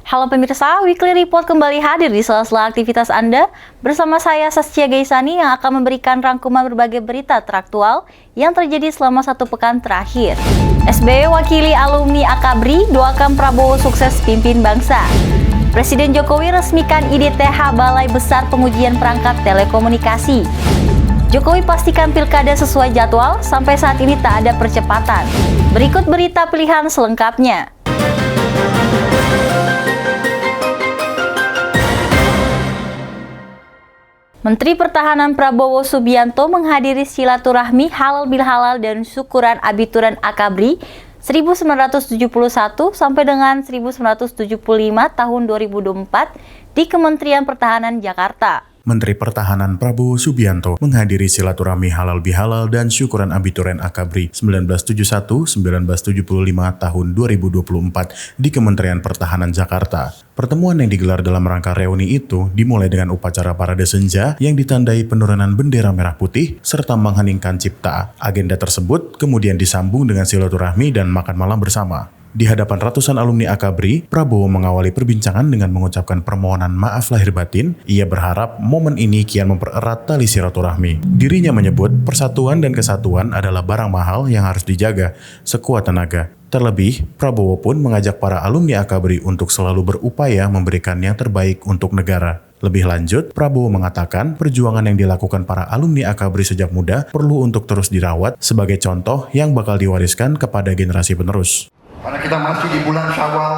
Halo pemirsa, Weekly Report kembali hadir di sela-sela aktivitas Anda bersama saya Saskia Gaisani yang akan memberikan rangkuman berbagai berita teraktual yang terjadi selama satu pekan terakhir. SBY wakili alumni Akabri doakan Prabowo sukses pimpin bangsa. Presiden Jokowi resmikan IDTH Balai Besar Pengujian Perangkat Telekomunikasi. Jokowi pastikan pilkada sesuai jadwal, sampai saat ini tak ada percepatan. Berikut berita pilihan selengkapnya. Menteri Pertahanan Prabowo Subianto menghadiri silaturahmi halal bilhalal dan syukuran Abituran Akabri 1971 sampai dengan 1975 tahun 2024 di Kementerian Pertahanan Jakarta. Menteri Pertahanan Prabowo Subianto menghadiri silaturahmi halal bihalal dan syukuran Abituren Akabri 1971-1975 tahun 2024 di Kementerian Pertahanan Jakarta. Pertemuan yang digelar dalam rangka reuni itu dimulai dengan upacara parade senja yang ditandai penurunan bendera merah putih serta mengheningkan cipta. Agenda tersebut kemudian disambung dengan silaturahmi dan makan malam bersama. Di hadapan ratusan alumni Akabri, Prabowo mengawali perbincangan dengan mengucapkan permohonan maaf lahir batin. Ia berharap momen ini kian mempererat tali silaturahmi. Dirinya menyebut persatuan dan kesatuan adalah barang mahal yang harus dijaga sekuat tenaga. Terlebih, Prabowo pun mengajak para alumni Akabri untuk selalu berupaya memberikan yang terbaik untuk negara. Lebih lanjut, Prabowo mengatakan perjuangan yang dilakukan para alumni Akabri sejak muda perlu untuk terus dirawat sebagai contoh yang bakal diwariskan kepada generasi penerus. Karena kita masih di bulan Syawal,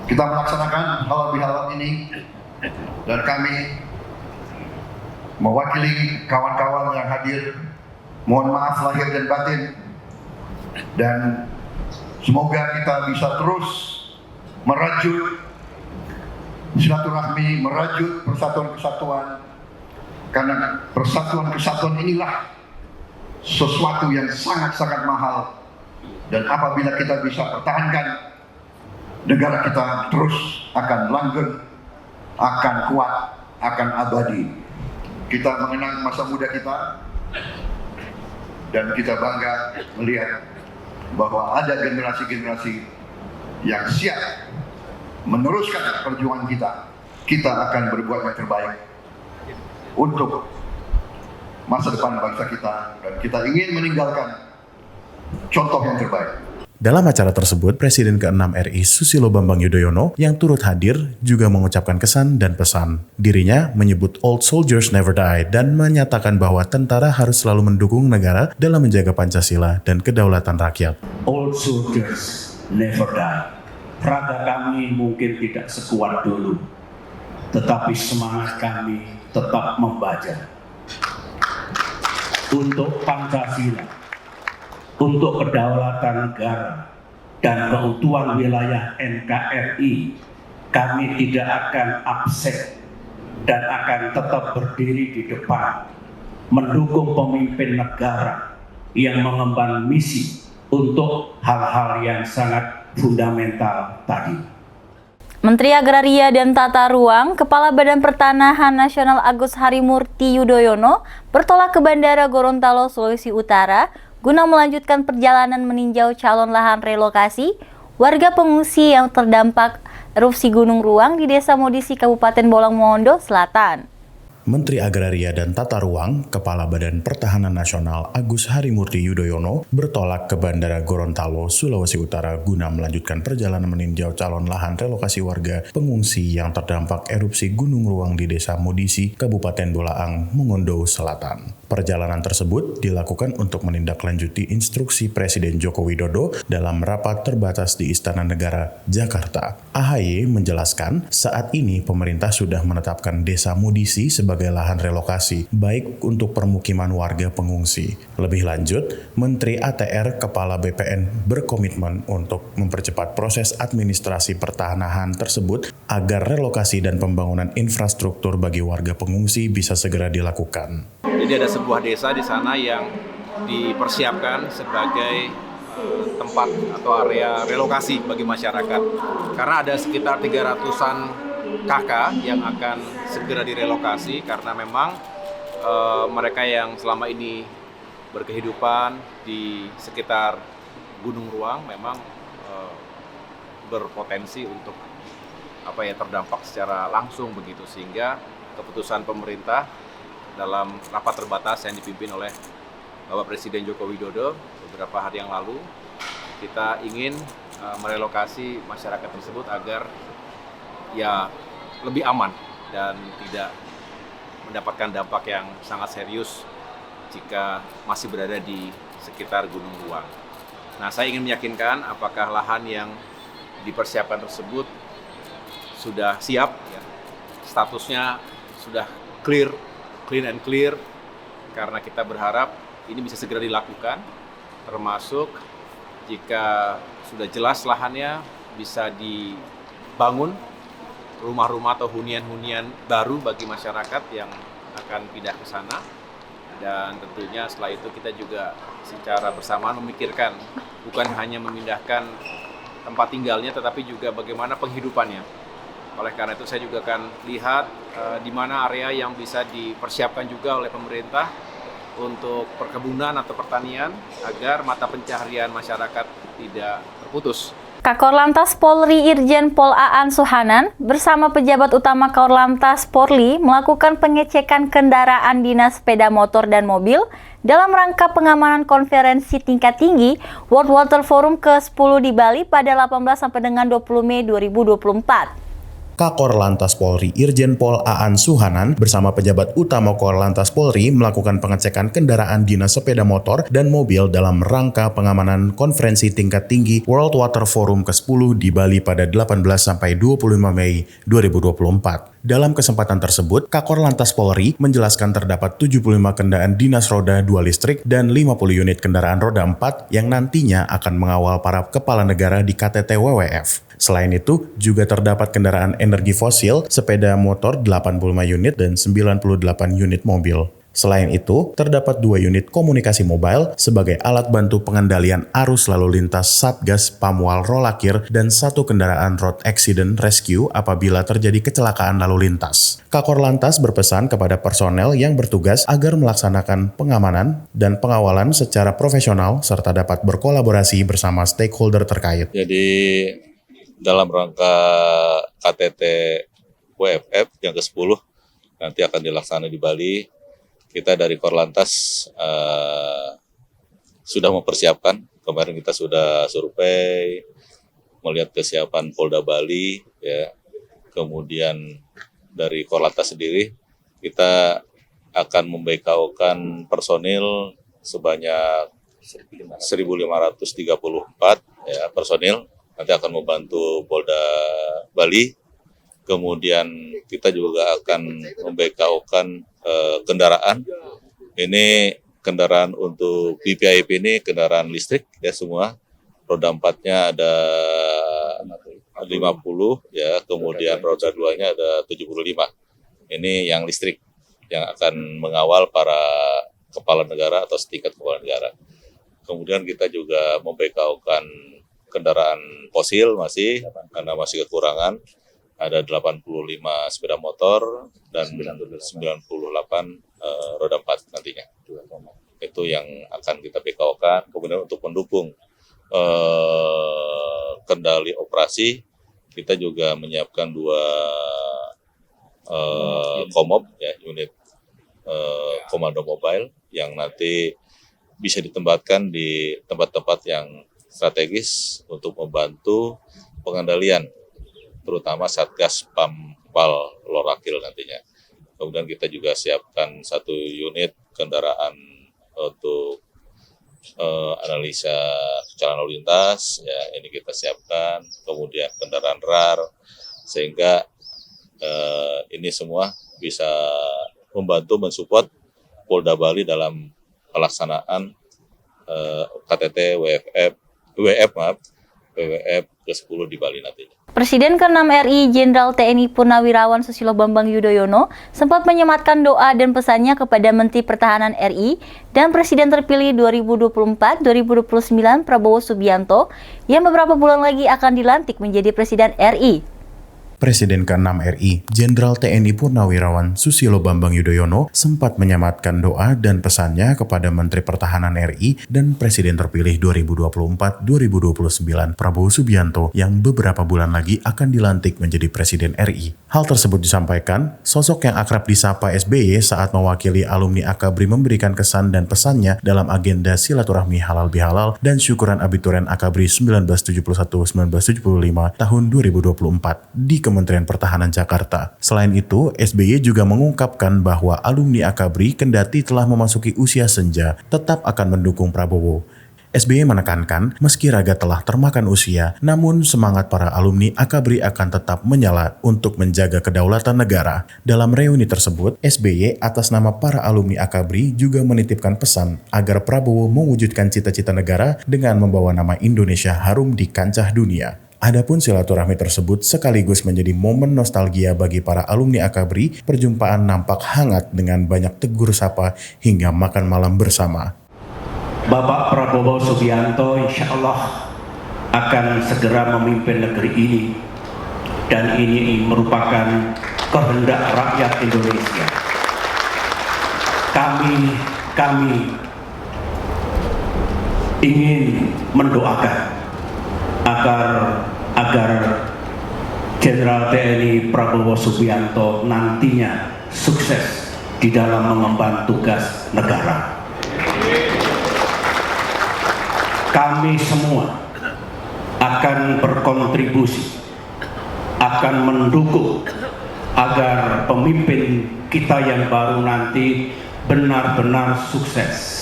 kita melaksanakan halal bihalal ini, dan kami mewakili kawan-kawan yang hadir, mohon maaf lahir dan batin, dan semoga kita bisa terus merajut silaturahmi, merajut persatuan-kesatuan, karena persatuan-kesatuan inilah sesuatu yang sangat-sangat mahal, dan apabila kita bisa pertahankan, negara kita terus akan langgeng, akan kuat, akan abadi. Kita mengenang masa muda kita, dan kita bangga melihat bahwa ada generasi-generasi yang siap meneruskan perjuangan kita. Kita akan berbuat yang terbaik untuk masa depan bangsa kita, dan kita ingin meninggalkan contoh yang terbaik. Dalam acara tersebut, Presiden ke-6 RI Susilo Bambang Yudhoyono yang turut hadir juga mengucapkan kesan dan pesan. Dirinya menyebut old soldiers never die dan menyatakan bahwa tentara harus selalu mendukung negara dalam menjaga Pancasila dan kedaulatan rakyat. Old soldiers never die. Raga kami mungkin tidak sekuat dulu, tetapi semangat kami tetap membaca. Untuk Pancasila, untuk kedaulatan negara dan keutuhan wilayah NKRI, kami tidak akan absen dan akan tetap berdiri di depan, mendukung pemimpin negara yang mengemban misi untuk hal-hal yang sangat fundamental tadi. Menteri Agraria dan Tata Ruang, Kepala Badan Pertanahan Nasional Agus Harimurti Yudhoyono bertolak ke Bandara Gorontalo, Sulawesi Utara guna melanjutkan perjalanan meninjau calon lahan relokasi warga pengungsi yang terdampak erupsi Gunung Ruang di Desa Modisi, Kabupaten Bolaang Mongondo Selatan. Menteri Agraria dan Tata Ruang, Kepala Badan Pertahanan Nasional Agus Harimurti Yudhoyono bertolak ke Bandara Gorontalo, Sulawesi Utara guna melanjutkan perjalanan meninjau calon lahan relokasi warga pengungsi yang terdampak erupsi Gunung Ruang di Desa Modisi, Kabupaten Bolaang Mongondo Selatan. Perjalanan tersebut dilakukan untuk menindaklanjuti instruksi Presiden Joko Widodo dalam rapat terbatas di Istana Negara, Jakarta. AHY menjelaskan saat ini pemerintah sudah menetapkan Desa Modisi sebagai lahan relokasi, baik untuk permukiman warga pengungsi. Lebih lanjut, Menteri ATR Kepala BPN berkomitmen untuk mempercepat proses administrasi pertanahan tersebut agar relokasi dan pembangunan infrastruktur bagi warga pengungsi bisa segera dilakukan. Jadi ada sebuah desa di sana yang dipersiapkan sebagai tempat atau area relokasi bagi masyarakat. Karena ada sekitar 300-an KK yang akan segera direlokasi karena memang mereka yang selama ini berkehidupan di sekitar Gunung Ruang memang berpotensi untuk terdampak secara langsung begitu, sehingga keputusan pemerintah dalam rapat terbatas yang dipimpin oleh Bapak Presiden Joko Widodo beberapa hari yang lalu, kita ingin merelokasi masyarakat tersebut agar ya lebih aman dan tidak mendapatkan dampak yang sangat serius jika masih berada di sekitar Gunung Ruang. Nah, saya ingin meyakinkan apakah lahan yang dipersiapkan tersebut sudah siap, ya. Statusnya sudah clean and clear, karena kita berharap ini bisa segera dilakukan, termasuk jika sudah jelas lahannya bisa dibangun rumah-rumah atau hunian-hunian baru bagi masyarakat yang akan pindah ke sana. Dan tentunya setelah itu kita juga secara bersamaan memikirkan bukan hanya memindahkan tempat tinggalnya, tetapi juga bagaimana penghidupannya. Oleh karena itu saya juga akan lihat di mana area yang bisa dipersiapkan juga oleh pemerintah untuk perkebunan atau pertanian agar mata pencaharian masyarakat tidak terputus. Kakor Lantas Polri Irjen Pol Aan Suhanan bersama pejabat utama Korlantas Polri melakukan pengecekan kendaraan dinas sepeda motor dan mobil dalam rangka pengamanan konferensi tingkat tinggi World Water Forum ke-10 di Bali pada 18 sampai dengan 20 Mei 2024. Kakor Lantas Polri Irjen Pol Aan Suhanan bersama pejabat utama Korlantas Polri melakukan pengecekan kendaraan dinas sepeda motor dan mobil dalam rangka pengamanan konferensi tingkat tinggi World Water Forum ke-10 di Bali pada 18 sampai 25 Mei 2024. Dalam kesempatan tersebut, Kakor Lantas Polri menjelaskan terdapat 75 kendaraan dinas roda 2 listrik dan 50 unit kendaraan roda 4 yang nantinya akan mengawal para kepala negara di KTT WWF. Selain itu, juga terdapat kendaraan energi fosil, sepeda motor 85 unit dan 98 unit mobil. Selain itu, terdapat 2 unit komunikasi mobile sebagai alat bantu pengendalian arus lalu lintas Satgas Pamwal Rolakir dan 1 kendaraan road accident rescue apabila terjadi kecelakaan lalu lintas. Kakor Lantas berpesan kepada personel yang bertugas agar melaksanakan pengamanan dan pengawalan secara profesional serta dapat berkolaborasi bersama stakeholder terkait. Jadi dalam rangka KTT WFF yang ke-10 nanti akan dilaksanakan di Bali, kita dari Korlantas sudah mempersiapkan. Kemarin kita sudah survei, melihat kesiapan Polda Bali, ya. Kemudian dari Korlantas sendiri, kita akan membekaukan personil sebanyak 1.534 ya, personil. Nanti akan membantu Polda Bali. Kemudian kita juga akan membekaukan kendaraan. Ini kendaraan untuk VVIP ini kendaraan listrik ya semua. Roda 4-nya ada 50 ya, kemudian roda 2-nya ada 75. Ini yang listrik yang akan mengawal para kepala negara atau setingkat kepala negara. Kemudian kita juga membekaukan kendaraan fosil masih karena masih kekurangan. Ada 85 sepeda motor dan 98 roda 4 nantinya. Itu yang akan kita bekaukan. Kemudian untuk mendukung kendali operasi, kita juga menyiapkan 2 komob, ya, unit komando mobile yang nanti bisa ditempatkan di tempat-tempat yang strategis untuk membantu pengendalian terutama Satgas Pamwal Rolakir nantinya. Kemudian kita juga siapkan 1 unit kendaraan untuk analisa kecelakaan lalu lintas, ya ini kita siapkan. Kemudian kendaraan RAR, sehingga ini semua bisa membantu mensupport Polda Bali dalam pelaksanaan KTT WWF ke-10 di Bali nantinya. Presiden ke-6 RI Jenderal TNI Purnawirawan Susilo Bambang Yudhoyono sempat menyematkan doa dan pesannya kepada Menteri Pertahanan RI dan Presiden terpilih 2024-2029 Prabowo Subianto yang beberapa bulan lagi akan dilantik menjadi Presiden RI. Presiden ke-6 RI, Jenderal TNI Purnawirawan Susilo Bambang Yudhoyono sempat menyematkan doa dan pesannya kepada Menteri Pertahanan RI dan Presiden terpilih 2024-2029 Prabowo Subianto yang beberapa bulan lagi akan dilantik menjadi Presiden RI. Hal tersebut disampaikan sosok yang akrab disapa SBY saat mewakili alumni Akabri memberikan kesan dan pesannya dalam agenda silaturahmi halal bihalal dan syukuran abituren Akabri 1971-1975 tahun 2024 di Kementerian Pertahanan Jakarta. Selain itu, SBY juga mengungkapkan bahwa alumni Akabri kendati telah memasuki usia senja, tetap akan mendukung Prabowo. SBY menekankan, meski raga telah termakan usia, namun semangat para alumni Akabri akan tetap menyala untuk menjaga kedaulatan negara. Dalam reuni tersebut, SBY atas nama para alumni Akabri juga menitipkan pesan agar Prabowo mewujudkan cita-cita negara dengan membawa nama Indonesia harum di kancah dunia. Adapun silaturahmi tersebut sekaligus menjadi momen nostalgia bagi para alumni Akabri. Perjumpaan nampak hangat dengan banyak tegur sapa hingga makan malam bersama. Bapak Prabowo Subianto insya Allah akan segera memimpin negeri ini, dan ini merupakan kehendak rakyat Indonesia. Kami ingin mendoakan agar Jenderal TNI Prabowo Subianto nantinya sukses di dalam mengemban tugas negara. Kami semua akan berkontribusi, akan mendukung agar pemimpin kita yang baru nanti benar-benar sukses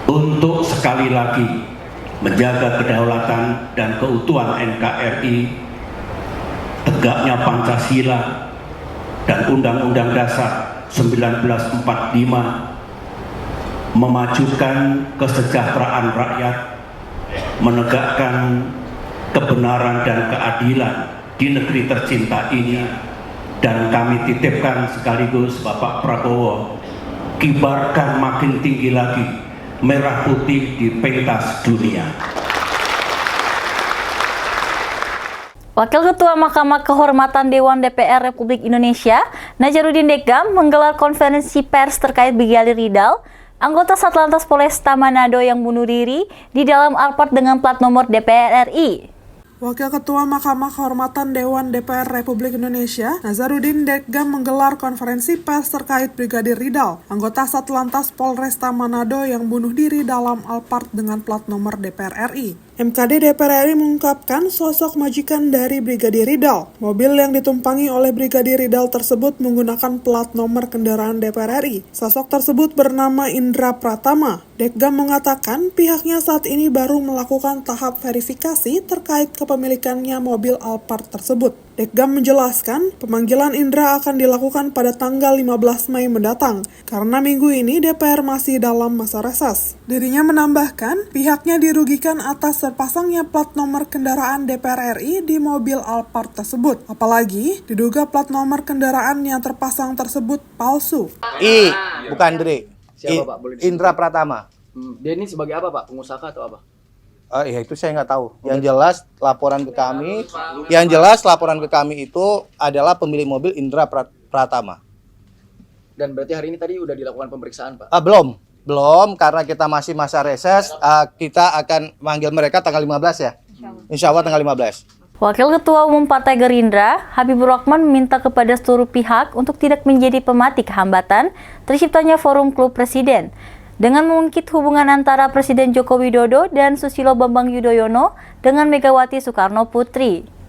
untuk sekali lagi menjaga kedaulatan dan keutuhan NKRI, tegaknya Pancasila dan Undang-Undang Dasar 1945, memajukan kesejahteraan rakyat, menegakkan kebenaran dan keadilan di negeri tercinta ini. Dan kami titipkan sekaligus Bapak Prabowo, kibarkan makin tinggi lagi merah putih di pentas dunia. Wakil Ketua Mahkamah Kehormatan Dewan DPR Republik Indonesia, Nazarudin Dekgam, menggelar konferensi pers terkait Brigadir Ridal, anggota Satlantas Polresta Manado yang bunuh diri di dalam Alphard dengan plat nomor DPR RI. Wakil Ketua Mahkamah Kehormatan Dewan DPR Republik Indonesia, Nazarudin Dekgam menggelar konferensi pers terkait Brigadir Ridal, anggota Satlantas Polresta Manado yang bunuh diri dalam Alphard dengan plat nomor DPR RI. MKD DPR RI mengungkapkan sosok majikan dari Brigadir Ridal. Mobil yang ditumpangi oleh Brigadir Ridal tersebut menggunakan plat nomor kendaraan DPR RI. Sosok tersebut bernama Indra Pratama. Dekgam mengatakan pihaknya saat ini baru melakukan tahap verifikasi terkait kepemilikannya mobil Alphard tersebut. Dekgam menjelaskan pemanggilan Indra akan dilakukan pada tanggal 15 Mei mendatang karena minggu ini DPR masih dalam masa reses. Dirinya menambahkan pihaknya dirugikan atas terpasangnya plat nomor kendaraan DPR RI di mobil Alphard tersebut. Apalagi diduga plat nomor kendaraan yang terpasang tersebut palsu. Bukan Dre. Siapa Pak? Boleh Indra Pratama. Dia ini sebagai apa Pak? Pengusaha atau apa? Ya itu saya nggak tahu. Yang jelas laporan ke kami itu adalah pemilik mobil Indra Pratama. Dan berarti hari ini tadi udah dilakukan pemeriksaan Pak? Belum karena kita masih masa reses. Kita akan manggil mereka tanggal 15 ya. Insya Allah tanggal 15. Wakil Ketua Umum Partai Gerindra, Habibur Rahman meminta kepada seluruh pihak untuk tidak menjadi pematik hambatan terciptanya Forum Klub Presiden dengan mengungkit hubungan antara Presiden Joko Widodo dan Susilo Bambang Yudhoyono dengan Megawati Soekarno Putri.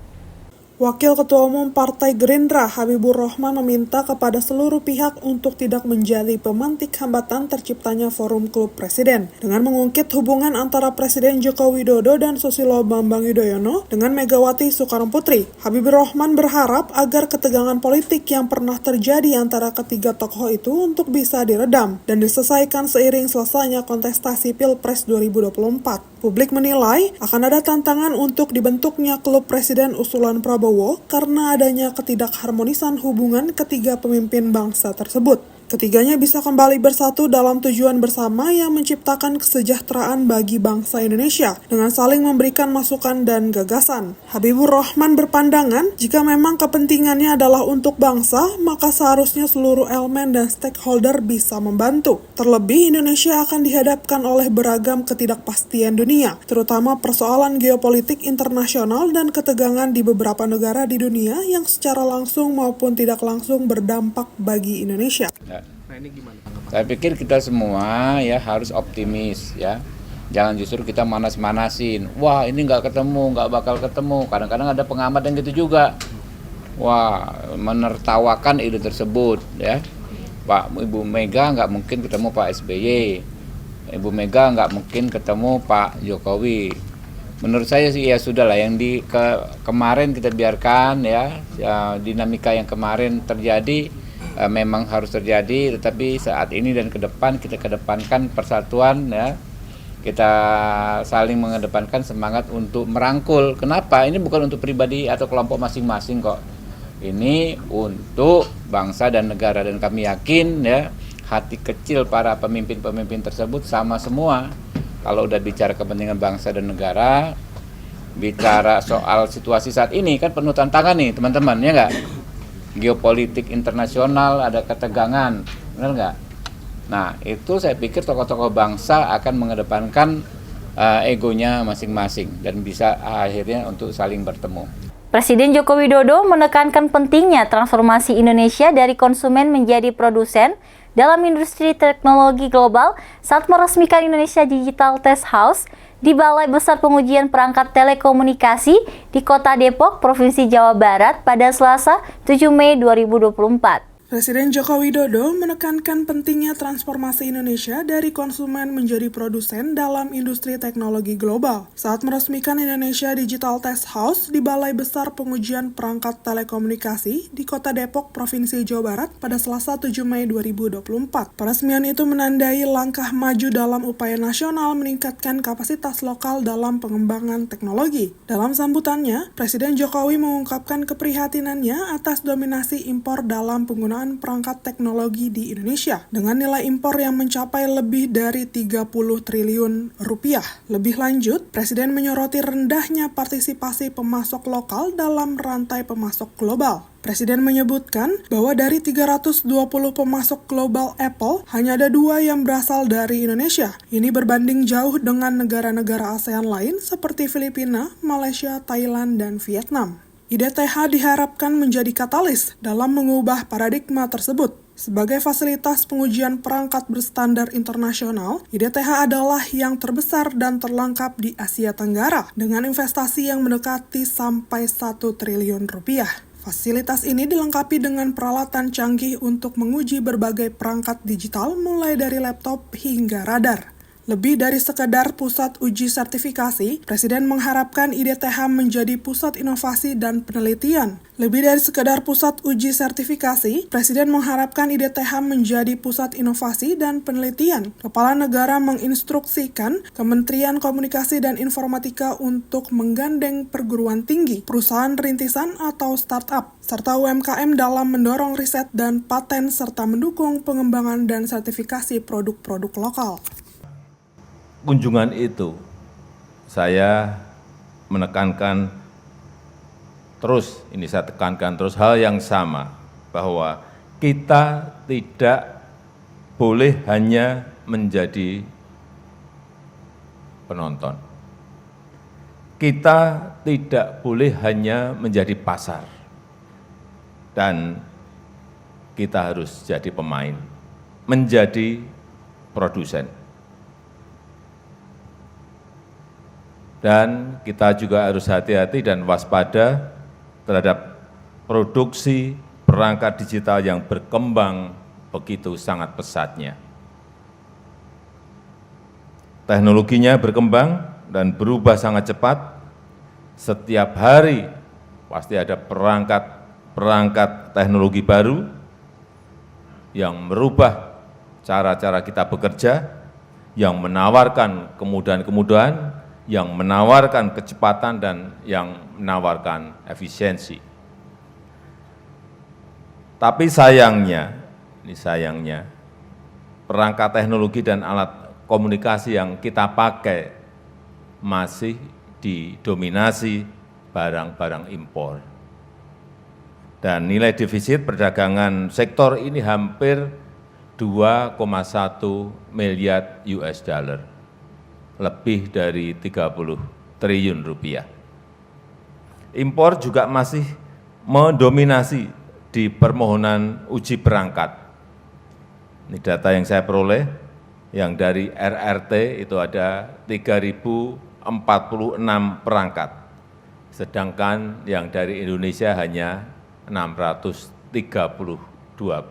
Wakil Ketua Umum Partai Gerindra Habibur Rahman meminta kepada seluruh pihak untuk tidak menjadi pemantik hambatan terciptanya Forum Klub Presiden dengan mengungkit hubungan antara Presiden Joko Widodo dan Susilo Bambang Yudhoyono dengan Megawati Soekarno Putri. Habibur Rahman berharap agar ketegangan politik yang pernah terjadi antara ketiga tokoh itu untuk bisa diredam dan diselesaikan seiring selesainya kontestasi Pilpres 2024. Publik menilai akan ada tantangan untuk dibentuknya klub presiden usulan Prabowo karena adanya ketidakharmonisan hubungan ketiga pemimpin bangsa tersebut. Ketiganya bisa kembali bersatu dalam tujuan bersama yang menciptakan kesejahteraan bagi bangsa Indonesia dengan saling memberikan masukan dan gagasan. Habibur Rahman berpandangan, jika memang kepentingannya adalah untuk bangsa, maka seharusnya seluruh elemen dan stakeholder bisa membantu. Terlebih, Indonesia akan dihadapkan oleh beragam ketidakpastian dunia, terutama persoalan geopolitik internasional dan ketegangan di beberapa negara di dunia yang secara langsung maupun tidak langsung berdampak bagi Indonesia. Nah ini gimana? Saya pikir kita semua ya harus optimis ya. Jangan justru kita manas-manasin. Wah ini nggak ketemu, nggak bakal ketemu. Kadang-kadang ada pengamat yang gitu juga. Wah menertawakan ide tersebut ya. Ibu Mega nggak mungkin ketemu Pak SBY. Ibu Mega nggak mungkin ketemu Pak Jokowi. Menurut saya sih ya sudahlah yang kemarin kita biarkan ya dinamika yang kemarin terjadi. Memang harus terjadi, tetapi saat ini dan ke depan kita kedepankan persatuan ya, kita saling mengedepankan semangat untuk merangkul. Kenapa? Ini bukan untuk pribadi atau kelompok masing-masing kok. Ini untuk bangsa dan negara, dan kami yakin ya hati kecil para pemimpin-pemimpin tersebut sama semua. Kalau udah bicara kepentingan bangsa dan negara, bicara soal situasi saat ini kan penuh tantangan nih teman-teman, ya nggak? Geopolitik internasional, ada ketegangan, benar nggak? Nah itu saya pikir tokoh-tokoh bangsa akan mengedepankan egonya masing-masing dan bisa akhirnya untuk saling bertemu. Presiden Joko Widodo menekankan pentingnya transformasi Indonesia dari konsumen menjadi produsen dalam industri teknologi global saat meresmikan Indonesia Digital Test House di Balai Besar Pengujian Perangkat Telekomunikasi di Kota Depok, Provinsi Jawa Barat pada Selasa 7 Mei 2024. Presiden Joko Widodo menekankan pentingnya transformasi Indonesia dari konsumen menjadi produsen dalam industri teknologi global saat meresmikan Indonesia Digital Test House di Balai Besar Pengujian Perangkat Telekomunikasi di Kota Depok, Provinsi Jawa Barat pada Selasa 7 Mei 2024. Peresmian itu menandai langkah maju dalam upaya nasional meningkatkan kapasitas lokal dalam pengembangan teknologi. Dalam sambutannya, Presiden Jokowi mengungkapkan keprihatinannya atas dominasi impor dalam penggunaan perangkat teknologi di Indonesia dengan nilai impor yang mencapai lebih dari 30 triliun rupiah. Lebih lanjut, Presiden menyoroti rendahnya partisipasi pemasok lokal dalam rantai pemasok global. Presiden menyebutkan bahwa dari 320 pemasok global Apple, hanya ada 2 yang berasal dari Indonesia. Ini berbanding jauh dengan negara-negara ASEAN lain seperti Filipina, Malaysia, Thailand, dan Vietnam. IDTH diharapkan menjadi katalis dalam mengubah paradigma tersebut. Sebagai fasilitas pengujian perangkat berstandar internasional, IDTH adalah yang terbesar dan terlengkap di Asia Tenggara dengan investasi yang mendekati sampai 1 triliun rupiah. Fasilitas ini dilengkapi dengan peralatan canggih untuk menguji berbagai perangkat digital mulai dari laptop hingga radar. Lebih dari sekedar pusat uji sertifikasi, Presiden mengharapkan IDTH menjadi pusat inovasi dan penelitian. Lebih dari sekedar pusat uji sertifikasi, Presiden mengharapkan IDTH menjadi pusat inovasi dan penelitian. Kepala Negara menginstruksikan Kementerian Komunikasi dan Informatika untuk menggandeng perguruan tinggi, perusahaan rintisan atau startup, serta UMKM dalam mendorong riset dan paten serta mendukung pengembangan dan sertifikasi produk-produk lokal. Kunjungan itu saya menekankan terus, ini saya tekankan terus hal yang sama, bahwa kita tidak boleh hanya menjadi penonton. Kita tidak boleh hanya menjadi pasar. Dan kita harus jadi pemain, menjadi produsen. Dan kita juga harus hati-hati dan waspada terhadap produksi perangkat digital yang berkembang begitu sangat pesatnya. Teknologinya berkembang dan berubah sangat cepat. Setiap hari pasti ada perangkat teknologi baru yang merubah cara-cara kita bekerja, yang menawarkan kemudahan-kemudahan, yang menawarkan kecepatan dan yang menawarkan efisiensi. Tapi sayangnya ini sayangnya, perangkat teknologi dan alat komunikasi yang kita pakai masih didominasi barang-barang impor. Dan nilai defisit perdagangan sektor ini hampir 2,1 miliar US dollar, lebih dari 30 triliun rupiah. Impor juga masih mendominasi di permohonan uji perangkat. Ini data yang saya peroleh, yang dari RRT itu ada 3.046 perangkat, sedangkan yang dari Indonesia hanya 632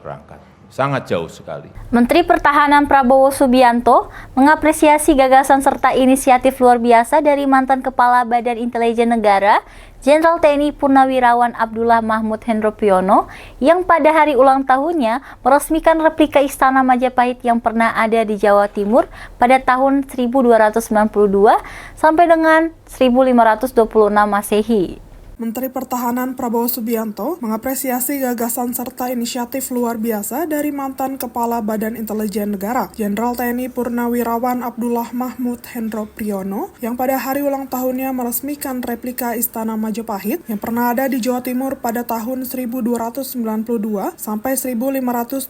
perangkat. Sangat jauh sekali. Menteri Pertahanan Prabowo Subianto mengapresiasi gagasan serta inisiatif luar biasa dari mantan Kepala Badan Intelijen Negara, Jenderal TNI Purnawirawan Abdullah Mahmud Hendro Priyono, yang pada hari ulang tahunnya meresmikan replika Istana Majapahit yang pernah ada di Jawa Timur pada tahun 1292 sampai dengan 1526 Masehi. Menteri Pertahanan Prabowo Subianto mengapresiasi gagasan serta inisiatif luar biasa dari mantan Kepala Badan Intelijen Negara, Jenderal TNI Purnawirawan Abdullah Mahmud Hendro Priyono, yang pada hari ulang tahunnya meresmikan replika Istana Majapahit yang pernah ada di Jawa Timur pada tahun 1292 sampai 1526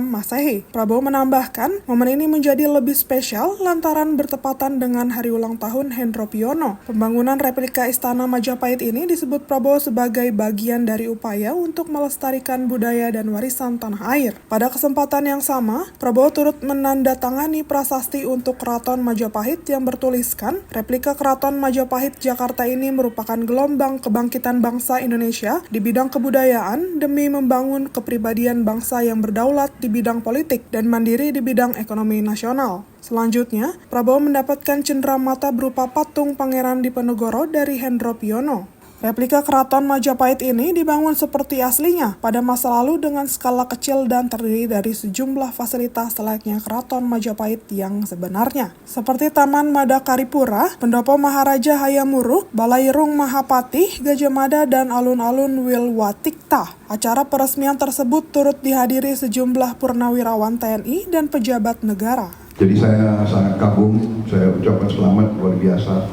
Masehi. Prabowo menambahkan, momen ini menjadi lebih spesial lantaran bertepatan dengan hari ulang tahun Hendro Priyono. Pembangunan replika Istana Majapahit ini disebut Prabowo sebagai bagian dari upaya untuk melestarikan budaya dan warisan tanah air. Pada kesempatan yang sama, Prabowo turut menandatangani prasasti untuk Keraton Majapahit yang bertuliskan, replika Keraton Majapahit Jakarta ini merupakan gelombang kebangkitan bangsa Indonesia di bidang kebudayaan demi membangun kepribadian bangsa yang berdaulat di bidang politik dan mandiri di bidang ekonomi nasional. Selanjutnya, Prabowo mendapatkan cenderamata berupa patung Pangeran Diponegoro dari Hendro Priyono. Replika Keraton Majapahit ini dibangun seperti aslinya pada masa lalu dengan skala kecil dan terdiri dari sejumlah fasilitas layaknya Keraton Majapahit yang sebenarnya, seperti Taman Madakaripura, Pendopo Maharaja Hayamuruk, Balairung Mahapati, Gajah Mada, dan alun-alun Wilwatikta. Acara peresmian tersebut turut dihadiri sejumlah purnawirawan TNI dan pejabat negara. Jadi saya sangat kagum, saya ucapkan selamat luar biasa.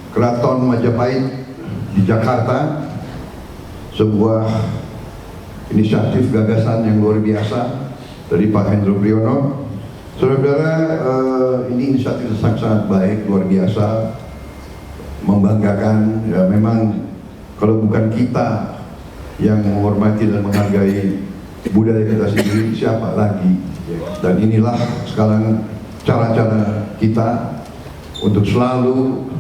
Keraton Majapahit di Jakarta, sebuah inisiatif gagasan yang luar biasa dari Pak Hendro Priyono. Saudara-saudara, ini inisiatif sangat baik, luar biasa, membanggakan. Ya, memang kalau bukan kita yang menghormati dan menghargai budaya kita sendiri, siapa lagi? Dan inilah sekarang cara-cara kita untuk selalu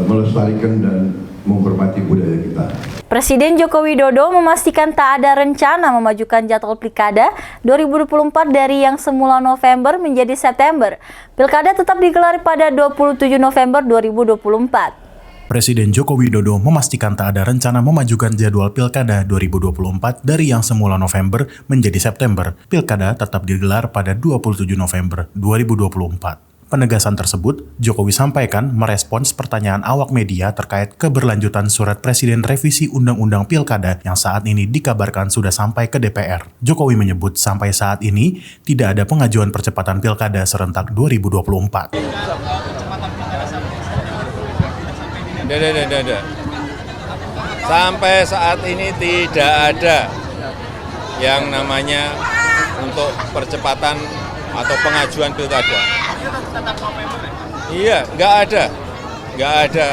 melestarikan dan menghormati budaya kita. Presiden Joko Widodo memastikan tak ada rencana memajukan jadwal Pilkada 2024 dari yang semula November menjadi September. Pilkada tetap digelar pada 27 November 2024. Presiden Joko Widodo memastikan tak ada rencana memajukan jadwal Pilkada 2024 dari yang semula November menjadi September. Pilkada tetap digelar pada 27 November 2024. Penegasan tersebut, Jokowi sampaikan merespons pertanyaan awak media terkait keberlanjutan surat Presiden revisi Undang-Undang Pilkada yang saat ini dikabarkan sudah sampai ke DPR. Jokowi menyebut sampai saat ini tidak ada pengajuan percepatan Pilkada serentak 2024. Sampai saat ini tidak ada yang namanya untuk percepatan atau pengajuan Pilkada. Iya, nggak ada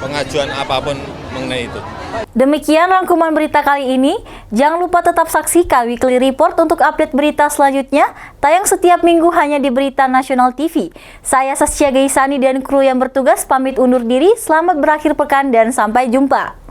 pengajuan apapun mengenai itu. Demikian rangkuman berita kali ini. Jangan lupa tetap saksikan Weekly Report untuk update berita selanjutnya. Tayang setiap minggu hanya di Berita Nasional TV. Saya Saskia Gaisani dan kru yang bertugas pamit undur diri. Selamat berakhir pekan dan sampai jumpa.